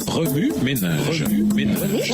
Remue ménage. Remue ménage.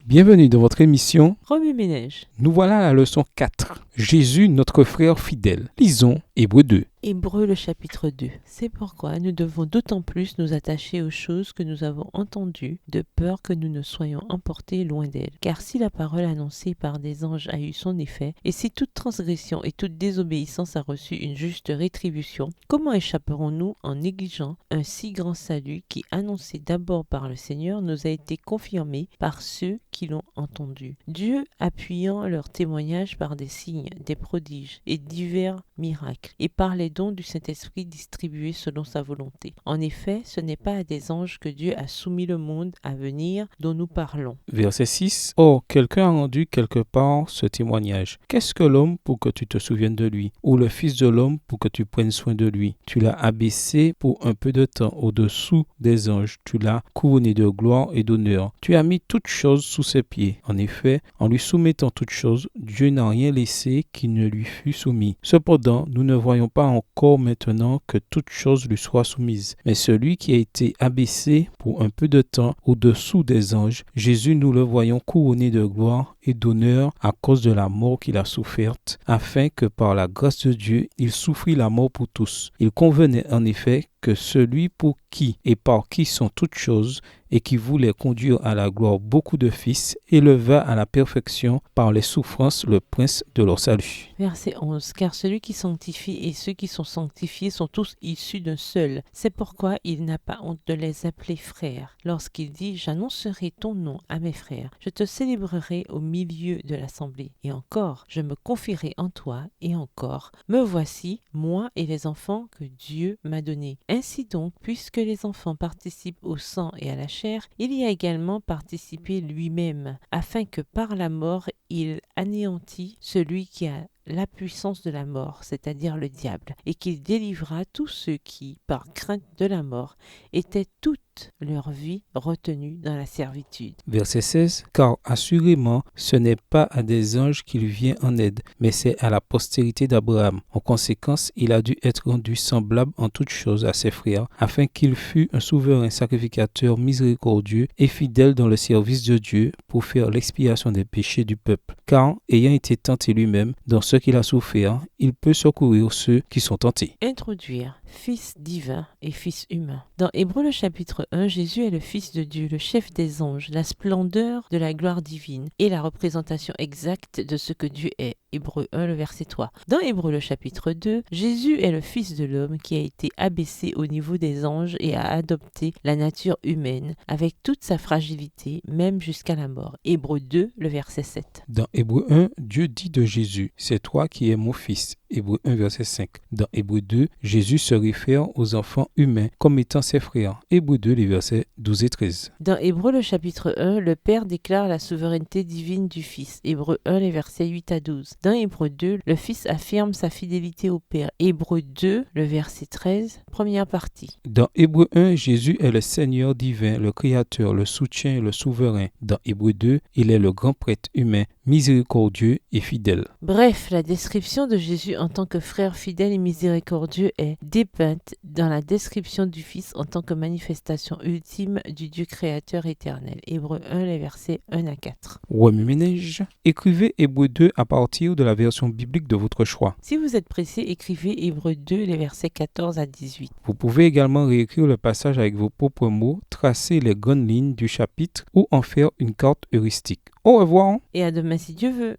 Bienvenue dans votre émission. Remue-ménage. Nous voilà à la leçon 4. Jésus, notre frère fidèle. Lisons Hébreux 2. Hébreux le chapitre 2. C'est pourquoi nous devons d'autant plus nous attacher aux choses que nous avons entendues, de peur que nous ne soyons emportés loin d'elles. Car si la parole annoncée par des anges a eu son effet, et si toute transgression et toute désobéissance a reçu une juste rétribution, comment échapperons-nous en négligeant un si grand salut qui, annoncé d'abord par le Seigneur, nous a été confirmé par ceux qui l'ont entendu. Dieu appuyant leur témoignage par des signes, des prodiges et divers miracles, et par les dons du Saint-Esprit distribués selon sa volonté. En effet, ce n'est pas à des anges que Dieu a soumis le monde à venir dont nous parlons. Verset 6. Or, quelqu'un a rendu quelque part ce témoignage. Qu'est-ce que l'homme pour que tu te souviennes de lui? Ou le Fils de l'homme pour que tu prennes soin de lui? Tu l'as abaissé pour un peu de temps au-dessous des anges. Tu l'as couronné de gloire et d'honneur. Tu as mis toutes choses sous ses pieds. En effet, en lui soumettant toutes choses, Dieu n'a rien laissé qui ne lui fût soumis. Cependant, nous ne voyons pas encore maintenant que toutes choses lui soient soumises. Mais celui qui a été abaissé pour un peu de temps au-dessous des anges, Jésus, nous le voyons couronné de gloire et d'honneur à cause de la mort qu'il a soufferte, afin que par la grâce de Dieu, il souffrit la mort pour tous. Il convenait en effet que celui pour qui et par qui sont toutes choses et qui voulait conduire à la gloire beaucoup de fils, éleva à la perfection par les souffrances le prince de leur salut. Verset 11. Car celui qui sanctifie et ceux qui sont sanctifiés sont tous issus d'un seul. C'est pourquoi il n'a pas honte de les appeler frères. Lorsqu'il dit « J'annoncerai ton nom à mes frères, je te célébrerai au milieu de l'assemblée. Et encore, je me confierai en toi, et encore, me voici, moi et les enfants que Dieu m'a donnés. » Ainsi donc, puisque les enfants participent au sang et à la chair, il y a également participé lui-même, afin que par la mort il anéantit celui qui a la puissance de la mort, c'est-à-dire le diable, et qu'il délivra tous ceux qui, par crainte de la mort, étaient toute leur vie retenus dans la servitude. Verset 16. Car assurément, ce n'est pas à des anges qu'il vient en aide, mais c'est à la postérité d'Abraham. En conséquence, il a dû être rendu semblable en toutes choses à ses frères, afin qu'il fût un souverain sacrificateur miséricordieux et fidèle dans le service de Dieu pour faire l'expiation des péchés du peuple. Car, ayant été tenté lui-même dans ce qu'il a souffert, il peut secourir ceux qui sont tentés. Introduire Fils divin et Fils humain. Dans Hébreux le chapitre 1, Jésus est le Fils de Dieu, le chef des anges, la splendeur de la gloire divine et la représentation exacte de ce que Dieu est. Hébreux 1, le verset 3. Dans Hébreux le chapitre 2, Jésus est le Fils de l'homme qui a été abaissé au niveau des anges et a adopté la nature humaine avec toute sa fragilité, même jusqu'à la mort. Hébreux 2, le verset 7. Dans Hébreux 1, Dieu dit de Jésus, « C'est toi qui es mon fils ». Hébreux 1, verset 5. Dans Hébreux 2, Jésus se réfère aux enfants humains comme étant ses frères. Hébreux 2, les versets 12 et 13. Dans Hébreux le chapitre 1, le Père déclare la souveraineté divine du Fils. Hébreux 1, les versets 8 à 12. Dans Hébreux 2, le Fils affirme sa fidélité au Père. Hébreux 2, le verset 13, première partie. Dans Hébreux 1, Jésus est le Seigneur divin, le Créateur, le soutien et le souverain. Dans Hébreux 2, il est le grand prêtre humain, miséricordieux et fidèle. Bref, la description de Jésus en tant que frère fidèle et miséricordieux est dépeinte dans la description du Fils en tant que manifestation ultime du Dieu créateur éternel. Hébreux 1, les versets 1 à 4. Remue-ménage. Écrivez Hébreux 2 à partir de la version biblique de votre choix. Si vous êtes pressé, écrivez Hébreux 2, les versets 14 à 18. Vous pouvez également réécrire le passage avec vos propres mots, tracer les grandes lignes du chapitre ou en faire une carte heuristique. Au revoir. Et à demain si Dieu veut.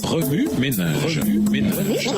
Remue ménage. Remue ménage.